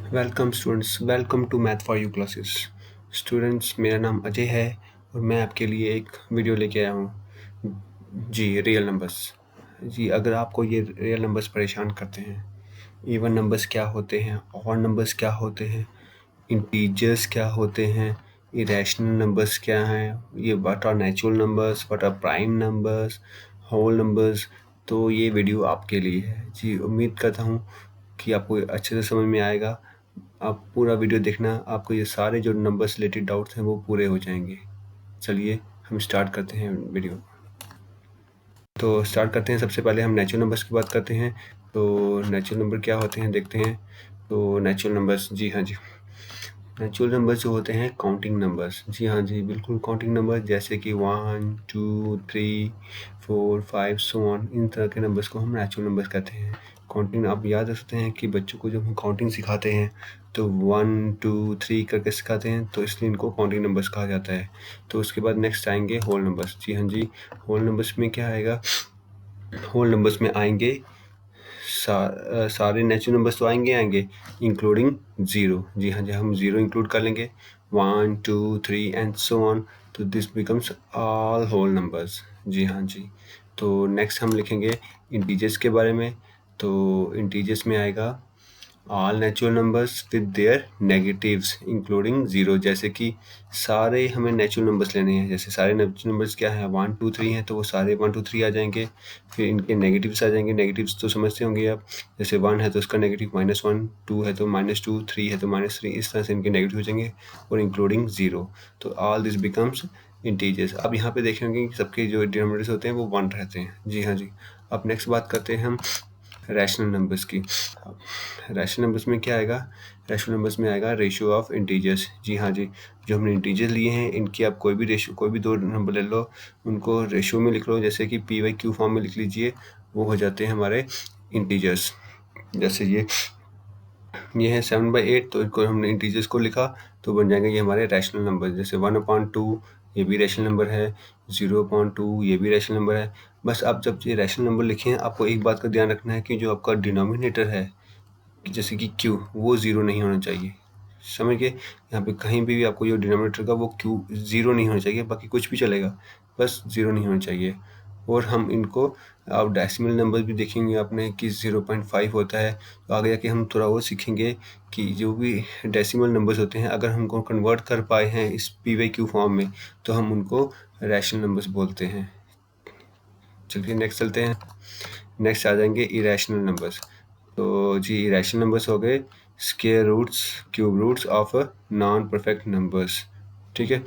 Welcome students, welcome to math for you classes. Students, मेरा नाम अजय है और मैं आपके लिए एक वीडियो लेके आया हूँ। जी, रियल नंबर्स। जी, अगर आपको ये रियल नंबर्स परेशान करते हैं, इवन नंबर्स क्या होते हैं, ऑड नंबर्स क्या होते हैं, इंटीजर्स क्या होते हैं, इरेशनल नंबर्स क्या हैं, ये what are natural numbers, what are prime numbers, whole numbers, तो ये वीडियो आपके लिए है। जी, उम्मीद करता हूँ कि आपको अच्छे से समझ में आएगा। आप पूरा वीडियो देखना, आपको ये सारे जो नंबर से रिलेटेड डाउट्स हैं वो पूरे हो जाएंगे। चलिए हम स्टार्ट करते हैं वीडियो। तो स्टार्ट करते हैं। सबसे पहले हम नेचुरल नंबर्स की बात करते हैं। तो नेचुरल नंबर क्या होते हैं देखते हैं। तो नेचुरल नंबर्स, जी हाँ जी, नेचुरल नंबर्स जो होते हैं काउंटिंग नंबर्स। जी हाँ जी, बिल्कुल काउंटिंग नंबर, जैसे कि 1 2 3 4 5 सो ऑन, इन तरह के नंबर्स को हम नेचुरल नंबर्स कहते हैं। काउंटिंग आप याद रख सकते हैं कि बच्चों को जब हम काउंटिंग सिखाते हैं तो 1 2 3 करके सिखाते हैं, तो इसलिए इनको काउंटिंग नंबर्स कहा जाता है। तो उसके बाद नेक्स्ट आएंगे होल नंबर्स। जी हाँ जी, होल नंबर्स में क्या आएगा? होल नंबर्स में आएंगे सारे नेचुरल नंबर्स तो आएंगे इंक्लूडिंग ज़ीरो। जी हाँ जी, हम ज़ीरो इंक्लूड कर लेंगे, 1 2 3 एंड सो ऑन, तो this becomes all whole numbers. जी हाँ जी। तो नेक्स्ट हम लिखेंगे इंटीजर्स के बारे में। तो इंटीजर्स में आएगा all natural numbers with their negatives including zero. जैसे कि सारे हमें नेचुरल नंबर्स लेने हैं, जैसे सारे नेचुरल नंबर्स क्या है, 1 2 3 हैं, तो वो सारे 1 2 3 आ जाएंगे। फिर इनके नेगेटिव्स आ जाएंगे। नेगेटिव्स तो समझते होंगे आप, जैसे 1 है तो उसका नेगेटिव -1, 2 है तो -2, 3 है तो -3, इस तरह से इनके नेगेटिव हो जाएंगे, और इंक्लूडिंग ज़ीरो। तो ऑल दिस बिकम्स इंटीजर्स। अब यहाँ पे देखेंगे कि सबके जो डिनोमिनेटर्स होते हैं वो 1 रहते हैं। जी हाँ जी। अब नेक्स्ट बात करते हैं हम रैशनल नंबर्स की। रैशनल नंबर्स में क्या आएगा? रैशनल नंबर्स में आएगा रेशियो ऑफ इंटीजर्स। जी हाँ जी, जो हमने इंटीजर्स लिए हैं इनकी आप कोई भी रेशियो, कोई भी दो नंबर ले लो, उनको रेशियो में लिख लो, जैसे कि p/q फॉर्म में लिख लीजिए, वो हो जाते हैं हमारे इंटीजर्स। जैसे ये है 7/8, तो इनको हमने इंटीजर्स को लिखा तो बन जाएंगे ये हमारे रैशनल नंबर। जैसे 1/2 ये भी रैशनल नंबर है, 0/2 ये भी रैशनल नंबर है। बस आप जब ये रैशनल नंबर लिखें, आपको एक बात का ध्यान रखना है कि जो आपका डिनोमिनेटर है, जैसे कि q, वो ज़ीरो नहीं होना चाहिए। समझ गए? यहाँ पे कहीं भी आपको जो डिनोमिनेटर का वो q ज़ीरो नहीं होना चाहिए, बाकी कुछ भी चलेगा, बस ज़ीरो नहीं होना चाहिए। और हम इनको, आप डेसिमल नंबर भी देखेंगे आपने कि 0.5 होता है, तो आगे जाके हम थोड़ा वो सीखेंगे कि जो भी डेसिमल नंबर्स होते हैं, अगर हम उनको कन्वर्ट कर पाए हैं इस p/q फॉर्म में, तो हम उनको रैशनल नंबर्स बोलते हैं। चलिए नेक्स्ट चलते हैं। नेक्स्ट आ जाएंगे इरेशनल नंबर्स। तो जी, इरेशनल नंबर्स हो गए square roots, cube roots of non perfect numbers. ठीक है,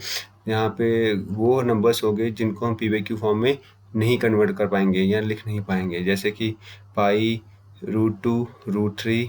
यहाँ पे वो नंबर्स हो गए जिनको हम p/q फॉर्म में नहीं कन्वर्ट कर पाएंगे या लिख नहीं पाएंगे, जैसे कि पाई, √2, √3,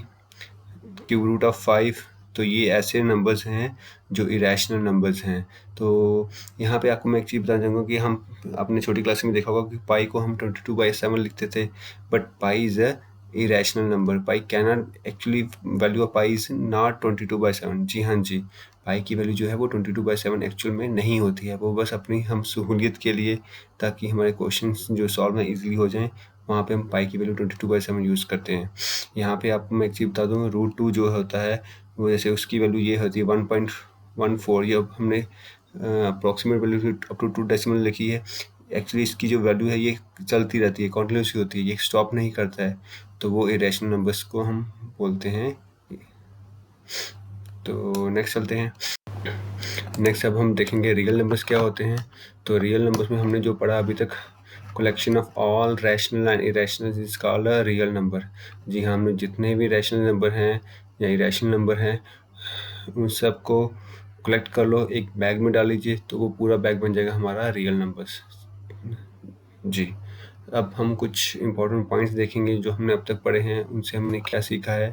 क्यूब रूट ऑफ 5। तो ये ऐसे नंबर्स हैं जो इरेशनल नंबर्स हैं। तो यहाँ पे आपको मैं एक चीज़ बताना चाहूँगा कि हम अपने छोटी क्लास में देखा होगा कि पाई को हम 22/7 लिखते थे, but pi is a irrational number. Pi can not actually, value of pi is not 22/7। जी हाँ जी, पाई की वैल्यू जो है वो 22/7 एक्चुअल में नहीं होती है, वो बस अपनी हम सहूलियत के लिए, ताकि हमारे क्वेश्चन जो सॉल्व में ईजिली हो जाएँ, वहाँ पे हम पाई की वैल्यू 22/7 यूज़ करते हैं। यहाँ पे आपको मैं एक चीज़ बता दूँ, √2 जो होता है वो, जैसे उसकी वैल्यू ये होती है 1.14। ये अब हमने approximate value up to 2 decimal लिखी है। एक्चुअली इसकी जो वैल्यू है ये चलती रहती है, कॉन्टिन्यूस होती है, ये स्टॉप नहीं करता है, तो वो इरेशनल नंबर्स को हम बोलते हैं। तो नेक्स्ट चलते हैं। नेक्स्ट अब हम देखेंगे रियल नंबर्स क्या होते हैं। तो रियल नंबर्स में हमने जो पढ़ा अभी तक, collection of all rational and irrational is called a real number. जी हाँ, हमने जितने भी रैशनल नंबर हैं या इरेशनल नंबर हैं, उन सब को कलेक्ट कर लो, एक बैग में डाल लीजिए, तो वो पूरा बैग बन जाएगा हमारा रियल नंबर्स। जी, अब हम कुछ इम्पोर्टेंट पॉइंट्स देखेंगे जो हमने अब तक पढ़े हैं, उनसे हमने क्या सीखा है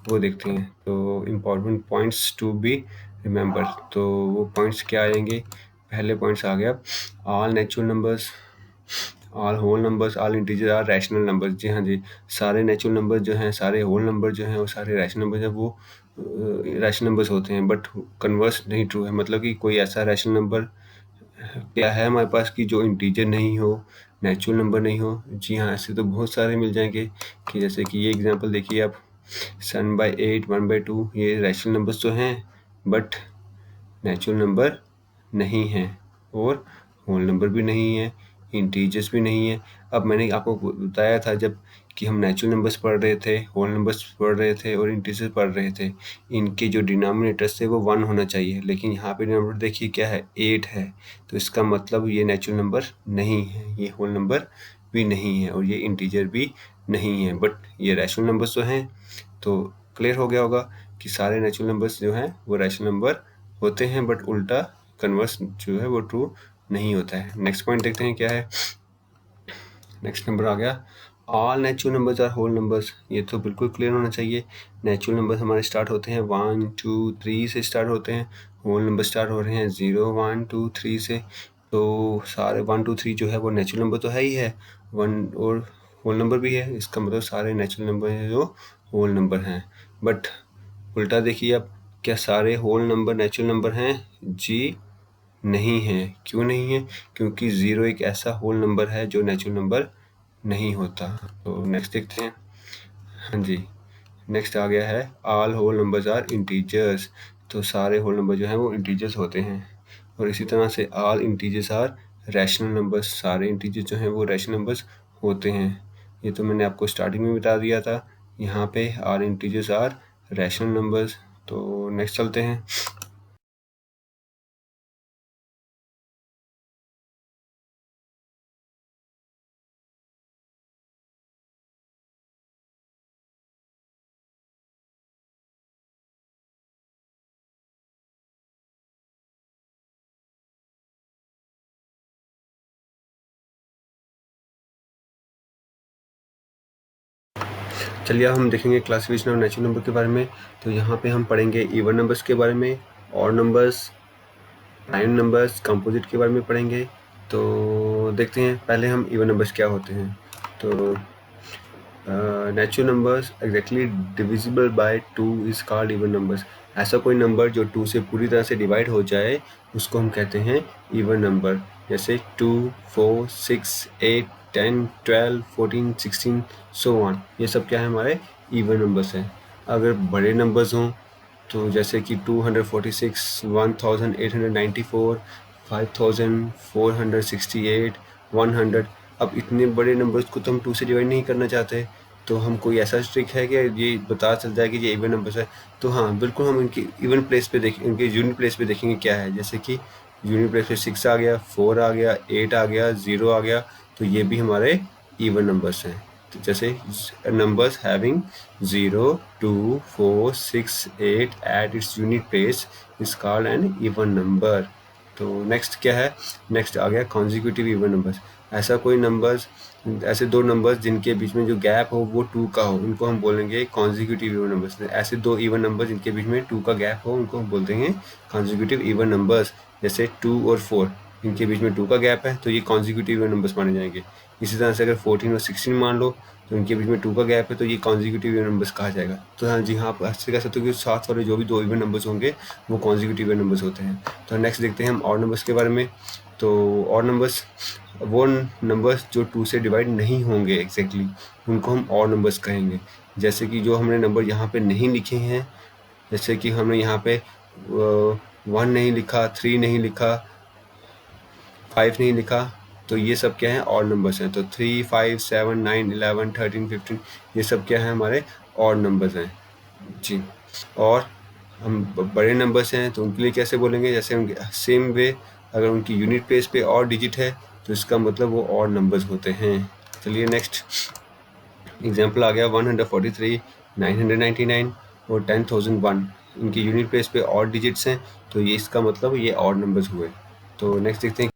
वो देखते हैं। तो important points to be remember, तो वो पॉइंट्स क्या आएंगे? पहले पॉइंट्स आ गया all natural numbers, all whole numbers, all integer are rational numbers. जी हाँ जी, सारे नेचुरल नंबर जो हैं, सारे होल नंबर जो हैं, और सारे रैशनल नंबर हैं, वो रैशनल नंबर्स होते हैं। बट कन्वर्स नहीं ट्रू है, मतलब कि कोई ऐसा रैशनल नंबर क्या है हमारे पास कि जो इंटीजर नहीं हो, नेचुरल नंबर नहीं हो? जी हाँ, ऐसे तो बहुत सारे मिल जाएंगे, कि जैसे कि ये एग्जांपल देखिए आप, 7/8, 1/2 ये रैशनल नंबर्स तो हैं बट नेचुरल नंबर नहीं है और होल नंबर भी नहीं है, इंटीजर्स भी नहीं है। अब मैंने आपको बताया था जब कि हम नेचुरल नंबर्स पढ़ रहे थे, होल नंबर्स पढ़ रहे थे और इंटीजर्स पढ़ रहे थे, इनके जो डिनोमिनेटर्स थे वो 1 होना चाहिए, लेकिन यहाँ पे डिनोमिनेटर देखिए क्या है, 8 है। तो इसका मतलब ये नेचुरल नंबर नहीं है, ये होल नंबर भी नहीं है और ये इंटीजर भी नहीं है, बट ये रैशनल नंबर्स तो हैं। तो क्लियर हो गया होगा कि सारे नेचुरल नंबर्स जो हैं वो रैशनल नंबर होते हैं, बट उल्टा कन्वर्स जो है वो ट्रू नहीं होता है। नेक्स्ट पॉइंट देखते हैं क्या है। नेक्स्ट नंबर आ गया, all natural numbers are whole numbers. ये तो बिल्कुल क्लियर होना चाहिए। नेचुरल नंबर्स हमारे स्टार्ट होते हैं 1 2 3 से स्टार्ट होते हैं, होल नंबर स्टार्ट हो रहे हैं 0 1 2 3 से। तो सारे 1 2 3 जो है वो नेचुरल नंबर तो है ही है, 1 और होल नंबर भी है, इसका मतलब सारे नेचुरल नंबर हैं जो होल नंबर हैं। बट उल्टा देखिए अब, क्या सारे होल नंबर नेचुरल नंबर हैं? जी नहीं है। क्यों नहीं है? क्योंकि 0 एक ऐसा होल नंबर है जो नेचुरल नंबर नहीं होता। तो नेक्स्ट देखते हैं। हाँ जी, नेक्स्ट आ गया है all whole numbers are integers. तो सारे होल नंबर जो हैं वो इंटीजर्स होते हैं और इसी तरह से all integers are rational numbers. सारे इंटीजर्स जो हैं वो रैशनल नंबर्स होते हैं। ये तो मैंने आपको स्टार्टिंग में बता दिया था। यहाँ पे all integers are rational numbers. तो नेक्स्ट चलते हैं। चलिए हम देखेंगे क्लासिफिकेशन ऑफ नेचुरल नंबर के बारे में। तो यहाँ पे हम पढ़ेंगे इवन नंबर्स के बारे में, odd numbers, prime numbers, composite के बारे में पढ़ेंगे। तो देखते हैं पहले हम इवन नंबर्स क्या होते हैं। तो natural numbers exactly divisible by 2 is called even numbers. ऐसा कोई नंबर जो 2 से पूरी तरह से डिवाइड हो जाए उसको हम कहते हैं इवन नंबर। जैसे 2 4 6 8 10 12 14 16 सो ऑन, ये सब क्या है हमारे इवन नंबर्स हैं। अगर बड़े नंबर्स हों तो जैसे कि 246 1894 5468 100, अब इतने बड़े नंबर्स को तो हम 2 से डिवाइड नहीं करना चाहते। तो हम कोई ऐसा ट्रिक है कि ये पता चल जाए कि ये इवन नंबर्स है? तो हाँ बिल्कुल, हम इनकी इवन प्लेस पे देखें, इनके यूनिट प्लेस पे देखेंगे क्या है। जैसे कि यूनिट प्लेस पे 6 आ गया, 4 आ गया, 8 आ गया, 0 आ गया, तो ये भी हमारे इवन नंबर्स हैं। तो जैसे numbers having 0 2 4 6 8 at its unit place is called an even number. तो नेक्स्ट क्या है? नेक्स्ट आ गया कॉन्जिक्यूटिव इवन नंबर्स। ऐसा कोई नंबर्स, ऐसे दो नंबर्स जिनके बीच में जो गैप हो वो 2 का हो, उनको हम बोलेंगे कॉन्जिक्यूटिव इवन नंबर्स। ऐसे दो इवन नंबर जिनके बीच में 2 का गैप हो उनको हम बोलते हैं कॉन्जिक्यूटिव इवन नंबर्स। जैसे 2 और 4, इनके बीच में 2 का गैप है तो ये कॉन्जिक्यूटिव इवन नंबर्स माने जाएंगे। इसी तरह से अगर 14 और 16 मान लो तो इनके बीच में 2 का गैप है तो ये कॉन्जिक्यूटिव इवन नंबर्स कहा जाएगा। तो हाँ जी हाँ, आप ऐसे कह सकते हो कि साथ वाले जो भी 2 इवन नंबर्स होंगे वो कॉन्जिक्यूटिव इवन नंबर्स होते हैं। तो नेक्स्ट देखते हैं हम ऑड नंबर्स के बारे में। तो ऑड नंबर्स वो नंबर्स जो 2 से डिवाइड नहीं होंगे एग्जैक्टली, उनको हम ऑड नंबर्स कहेंगे। जैसे कि जो हमने नंबर यहाँ पे नहीं लिखे हैं, जैसे कि हमने यहाँ पे 1 नहीं लिखा, 3 नहीं लिखा, 5 नहीं लिखा, तो ये सब क्या है? ऑड नंबर्स हैं। तो 3 5 7 9 11 13 15 ये सब क्या है? हमारे ऑड नंबर्स हैं जी। और हम बड़े नंबर्स हैं तो उनके लिए कैसे बोलेंगे? जैसे उनके सेम वे, अगर उनकी यूनिट प्लेस पे और डिजिट है तो इसका मतलब वो ऑड नंबर्स होते हैं। चलिए नेक्स्ट एग्जांपल आ गया 143 999 और 10001, इनकी यूनिट प्लेस पे ऑड डिजिट्स हैं तो ये इसका मतलब ये ऑड नंबर्स हुए। तो नेक्स्ट देखते हैं।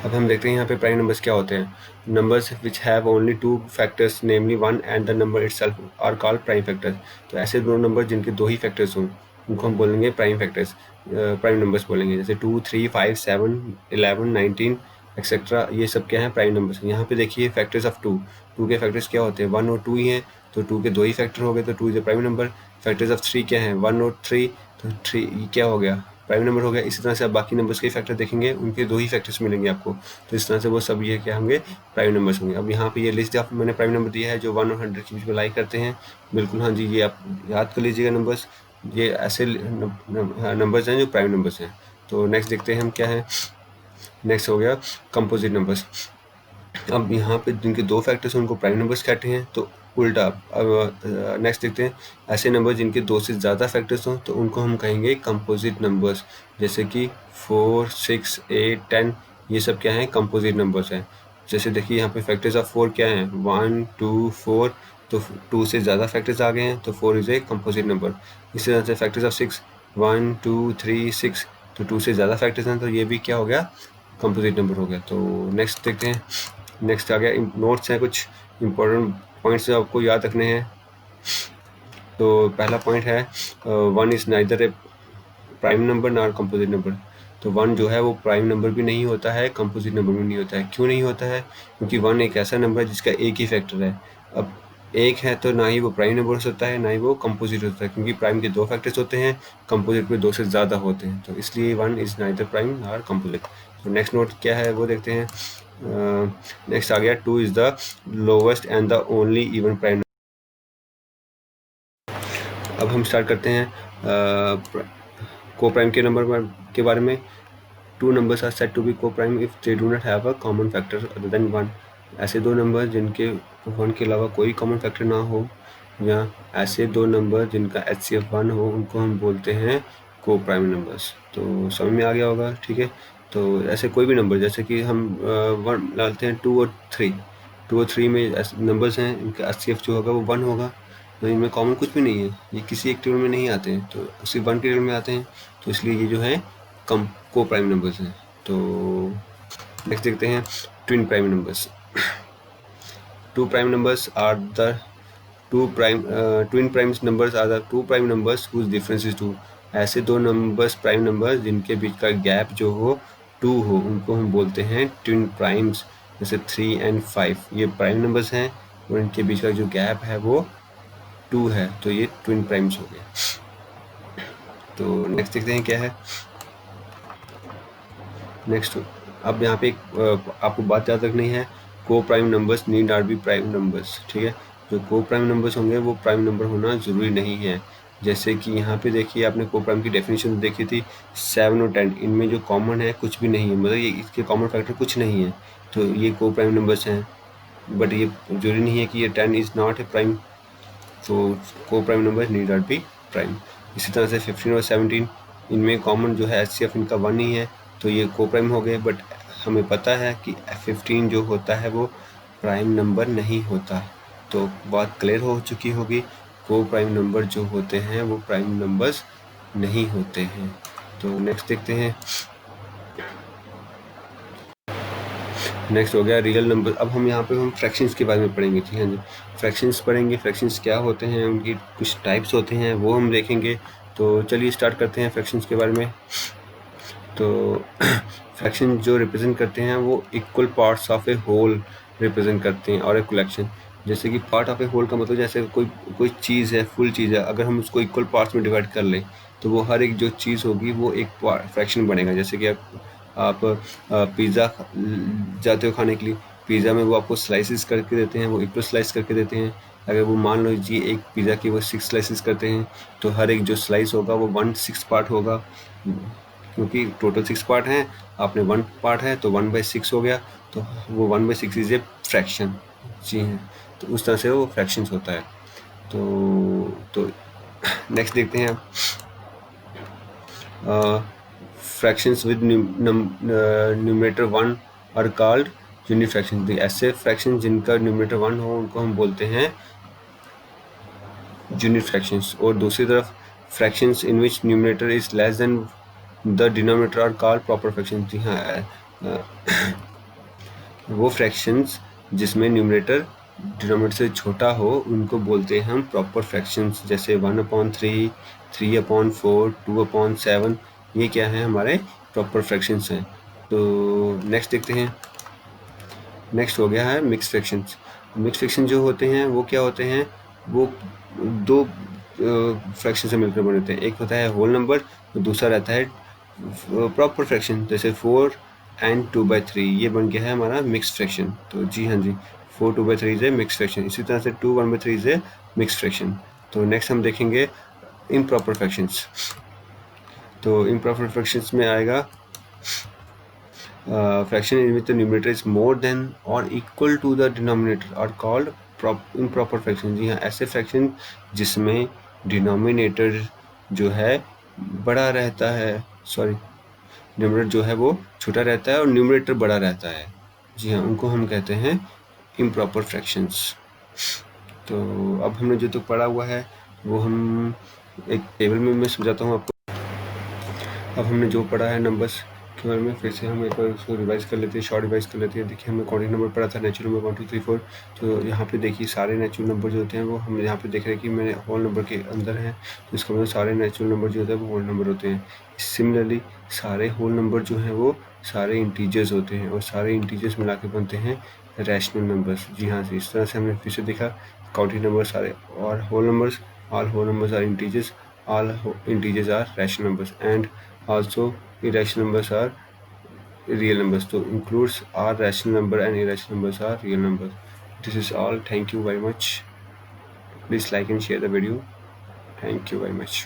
अब हम देखते हैं यहाँ पे प्राइम नंबर्स क्या होते हैं। Numbers which have only 2 factors namely 1 and the number itself are called prime factors. तो ऐसे दो नंबर जिनके 2 ही फैक्टर्स हों उनको हम बोलेंगे प्राइम फैक्टर्स, प्राइम नंबर्स बोलेंगे। जैसे 2 3 5 7 11 19 एक्सेट्रा, ये सब क्या है? Prime numbers. यहाँ पे देखिए फैक्टर्स ऑफ 2, 2 के फैक्टर्स क्या होते हैं? 1 और 2 ही हैं, तो 2 के 2 ही फैक्टर हो गए तो 2 is a prime number. Factors of 3 क्या हैं? 1 और 3, तो 3 क्या हो गया? प्राइम नंबर हो गया। इसी तरह से आप बाकी नंबर्स के फैक्टर देखेंगे, उनके 2 ही फैक्टर्स मिलेंगे आपको, तो इस तरह से वो सब ये क्या होंगे, प्राइम नंबर्स होंगे। अब यहाँ पे ये लिस्ट आप मैंने प्राइम नंबर दिया है जो 1 और 100 के बीच में लाई करते हैं। बिल्कुल हाँ जी, ये आप याद कर लीजिएगा नंबर्स, ये ऐसे नंबर्स हैं जो प्राइम नंबर्स हैं। तो नेक्स्ट देखते हैं हम क्या है। नेक्स्ट हो गया कंपोजिट नंबर्स। अब यहाँ पे जिनके 2 फैक्टर्स हैं उनको प्राइम नंबर्स कहते हैं, तो उल्टा। अब नेक्स्ट देखते हैं ऐसे नंबर जिनके 2 से ज़्यादा फैक्टर्स हों, तो उनको हम कहेंगे कंपोजिट नंबर्स। जैसे कि 4, 6, 8, 10, ये सब क्या हैं, कंपोजिट नंबर्स हैं। जैसे देखिए यहाँ पे फैक्टर्स ऑफ 4 क्या हैं, 1, 2, 4, तो 2 से ज़्यादा फैक्टर्स आ गए हैं, तो 4 इज़ ए कंपोजिट नंबर। इसी तरह से फैक्टर्स ऑफ 6, 1, 2, 3, 6, तो 2 से ज़्यादा फैक्टर्स हैं, तो ये भी क्या हो गया, कंपोजिट नंबर हो गया। तो नेक्स्ट देखते हैं। नेक्स्ट आ गया नोट्स हैं, कुछ इंपॉर्टेंट पॉइंट्स आपको याद रखने हैं। तो पहला पॉइंट है 1 is neither A prime number nor composite number. तो 1 जो है वो प्राइम नंबर भी नहीं होता है, कंपोजिट नंबर भी नहीं होता है। क्यों नहीं होता है? क्योंकि 1 एक ऐसा नंबर है जिसका एक ही फैक्टर है। अब एक है तो ना ही वो प्राइम नंबर हो सकता है, ना ही वो कंपोजिट होता है, क्योंकि प्राइम के 2 फैक्टर्स होते हैं, कंपोजिट के 2 से ज़्यादा होते हैं। तो इसलिए 1 is neither prime nor composite. तो नेक्स्ट नोट क्या है वो देखते हैं। नेक्स्ट आ गया 2 is the lowest and the only even prime. अब हम स्टार्ट करते हैं को प्राइम के नंबर के बारे में। 2 numbers are said to be co-prime if they do not have a common factor other than 1। ऐसे 2 नंबर जिनके 1 के अलावा कोई कॉमन फैक्टर ना हो, या ऐसे 2 नंबर जिनका HCF 1 हो, उनको हम बोलते हैं को प्राइम नंबर्स। तो समझ में आ गया होगा, ठीक है। तो ऐसे कोई भी नंबर, जैसे कि हम 1 डालते हैं, 2 और 3, 2 और 3 में ऐसे नंबर्स हैं, इनका HCF जो होगा वो 1 होगा, तो इनमें कॉमन कुछ भी नहीं है, ये किसी एक टेबल में नहीं आते हैं, तो सिर्फ 1 के टेबल में आते हैं, तो इसलिए ये जो है को प्राइम नंबर्स हैं। तो नेक्स्ट देखते हैं twin prime numbers. Two prime numbers are the twin prime numbers are the 2 prime numbers whose difference is 2। ऐसे 2 नंबर्स प्राइम नंबर्स जिनके बीच का गैप जो हो 2 हो, उनको हम बोलते हैं ट्विन प्राइम्स। जैसे 3 and 5 ये प्राइम नंबर्स हैं और इनके बीच का जो गैप है वो 2 है, तो ये ट्विन प्राइम्स हो गए। तो नेक्स्ट देखते हैं क्या है। नेक्स्ट अब यहाँ पे एक आपको बात याद रखनी है, को prime numbers need not be prime numbers, ठीक है। जो को प्राइम नंबर्स होंगे वो प्राइम नंबर होना ज़रूरी नहीं है। जैसे कि यहाँ पे देखिए आपने को प्राइम की डेफिनेशन देखी थी, 7 और 10, इनमें जो कॉमन है कुछ भी नहीं है, मतलब ये इसके कॉमन फैक्टर कुछ नहीं है, तो ये को प्राइम नंबर्स हैं। बट ये ज़रूरी नहीं है कि ये 10 इज़ नॉट ए प्राइम, तो को prime number need not be prime. इसी तरह से 15 और 17, इनमें कॉमन जो है HCF इनका 1 ही है, तो ये को प्राइम हो गए। बट हमें पता है कि 15 जो होता है वो प्राइम नंबर नहीं होता, तो बात क्लियर हो चुकी होगी, को प्राइम नंबर जो होते हैं वो प्राइम नंबर्स नहीं होते हैं। तो नेक्स्ट देखते हैं। नेक्स्ट हो गया रियल नंबर। अब हम यहाँ पे हम फ्रैक्शंस के बारे में पढ़ेंगे, ठीक है जी। फ्रैक्शंस पढ़ेंगे, फ्रैक्शंस क्या होते हैं, उनकी कुछ टाइप्स होते हैं वो हम देखेंगे। तो चलिए स्टार्ट करते हैं फ्रैक्शंस के बारे में। तो फ्रैक्शन जो रिप्रेजेंट करते हैं वो equal parts of a whole represent करते हैं, और ए कलेक्शन। जैसे कि पार्ट ऑफ ए होल का मतलब जैसे कोई चीज़ है, फुल चीज़ है, अगर हम उसको इक्वल पार्ट्स में डिवाइड कर लें तो वो हर एक जो चीज़ होगी वो एक फ्रैक्शन बनेगा। जैसे कि आप पिज़्ज़ा जाते हो खाने के लिए, पिज़्ज़ा में वो आपको स्लाइसेस करके देते हैं, वो इक्वल स्लाइस करके देते हैं। अगर वो मान लो जी एक पिज़्ज़ा की वो 6 स्लाइसेस करते हैं, तो हर एक जो स्लाइस होगा वो 1/6 पार्ट होगा, क्योंकि टोटल 6 पार्ट हैं, आपने 1 पार्ट है तो 1/6 हो गया, तो वो 1/6 इज़ ए फ्रैक्शन। जी हैं, तो उस तरह से वो फ्रैक्शंस होता है। तो नेक्स्ट देखते हैं fractions with numerator 1 are called unit fraction. ऐसे फ्रैक्शन जिनका न्यूमरेटर 1 हो उनको हम बोलते हैं यूनिट फ्रैक्शंस। और दूसरी तरफ fractions in which numerator is less than the denominator are called proper fraction. जी हाँ, वो फ्रैक्शंस जिसमें न्यूमरेटर डिनोमिनेटर से छोटा हो उनको बोलते हैं हम प्रॉपर फ्रैक्शंस। जैसे 1/3, 3/4, 2/7, ये क्या है, हमारे प्रॉपर फ्रैक्शंस हैं। तो नेक्स्ट देखते हैं। नेक्स्ट हो गया है मिक्स फ्रैक्शंस। मिक्स फ्रैक्शन जो होते हैं वो क्या होते हैं, वो 2 फ्रैक्शन से मिलकर बने होते हैं। एक होता है होल नंबर, तो दूसरा रहता है प्रॉपर फ्रैक्शन जैसे 4 एंड 2/3 ये बन गया है हमारा मिक्स फ्रैक्शन। तो जी हाँ जी, 4 2/3 इज ए मिक्स फ्रैक्शन। इसी तरह से 2 1/3 इज ए मिक्स फ्रैक्शन। तो नेक्स्ट हम देखेंगे इम्प्रॉपर फ्रैक्शंस। तो इम्प्रॉपर फ्रैक्शंस में आएगा fraction in which the numerator is more than or equal to the denominator are called improper fraction। जी हाँ, ऐसे फ्रैक्शन जिसमें डिनोमिनेटर जो है बड़ा रहता है, सॉरी न्यूमरेटर जो है वो छोटा रहता है और न्यूमरेटर बड़ा रहता है, जी हाँ, उनको हम कहते हैं इम्प्रॉपर फ्रैक्शंस। तो अब हमने जो तो पढ़ा हुआ है वो हम एक टेबल में मैं समझाता हूँ आपको। अब हमने जो पढ़ा है नंबर्स के बारे में फिर से हम एक बार उसको रिवाइज कर लेते हैं, शॉर्ट रिवाइज कर लेते हैं। देखिए हमने काउंटिंग नंबर पढ़ा था, नेचुरल नंबर 1 2 3 4। तो यहाँ पे देखिए सारे नेचुरल नंबर जो होते हैं वो हम यहाँ पे देख रहे हैं कि मेरे होल नंबर के अंदर हैं, तो इसका मतलब सारे नेचुरल नंबर जो होते हैं वो होल नंबर होते हैं। सिमिलरली सारे होल नंबर जो हैं वो सारे इंटीजर्स होते हैं और सारे इंटीजर्स मिला के बनते हैं रैशनल नंबर्स। जी हाँ जी, इस तरह से हमने फिर से देखा काउंटिंग नंबर सारे और whole numbers, all whole numbers are integers, all integers are rational numbers, and also irrational numbers are real numbers. So includes all rational number and irrational numbers are real numbers. This is all. Thank you very much. Please like and share the video. Thank you very much.